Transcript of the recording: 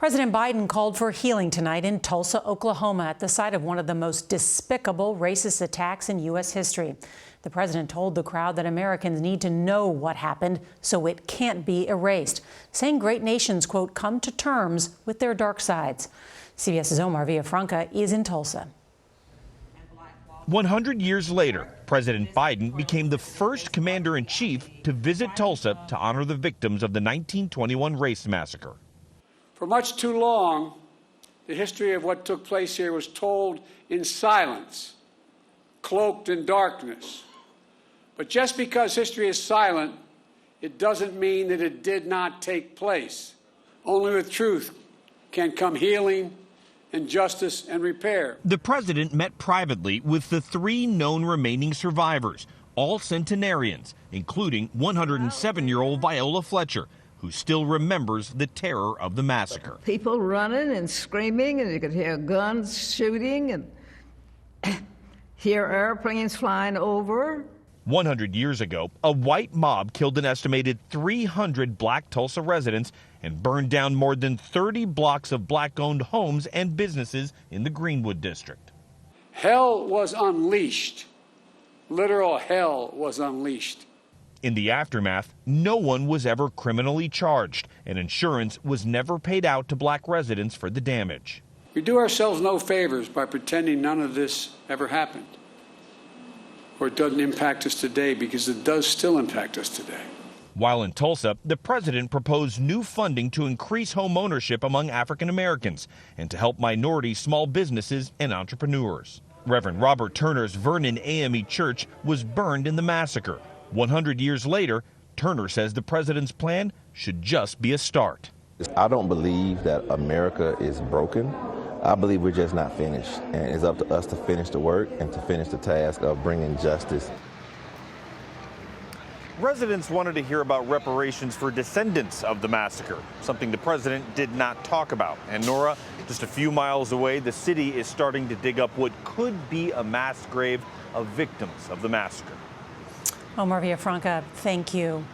President Biden called for healing tonight in Tulsa, Oklahoma, at the site of one of the most despicable racist attacks in U.S. history. The president told the crowd that Americans need to know what happened so it can't be erased, saying great nations, quote, come to terms with their dark sides. CBS's Omar Villafranca is in Tulsa. 100 years later, President Biden became the first commander-in-chief to visit Tulsa to honor the victims of the 1921 Race Massacre. For much too long, the history of what took place here was told in silence, cloaked in darkness. But just because history is silent, it doesn't mean that it did not take place. Only with truth can come healing and justice and repair. The president met privately with the 3 known remaining survivors, all centenarians, including 107-year-old Viola Fletcher, who still remembers the terror of the massacre. People running and screaming, and you could hear guns shooting and hear airplanes flying over. 100 years ago, a white mob killed an estimated 300 black Tulsa residents and burned down more than 30 blocks of black-owned homes and businesses in the Greenwood district. Hell was unleashed. Literal hell was unleashed. In the aftermath, no one was ever criminally charged, and insurance was never paid out to black residents for the damage. We do ourselves no favors by pretending none of this ever happened, or it doesn't impact us today, because it does still impact us today. While in Tulsa, the president proposed new funding to increase home ownership among African Americans and to help minority small businesses and entrepreneurs. Reverend Robert Turner's Vernon AME Church was burned in the massacre. 100 years later, Turner says the president's plan should just be a start. I don't believe that America is broken. I believe we're just not finished, and it's up to us to finish the work and to finish the task of bringing justice. Residents wanted to hear about reparations for descendants of the massacre, something the president did not talk about. And Norah, just a few miles away, the city is starting to dig up what could be a mass grave of victims of the massacre. Omar Villafranca, thank you.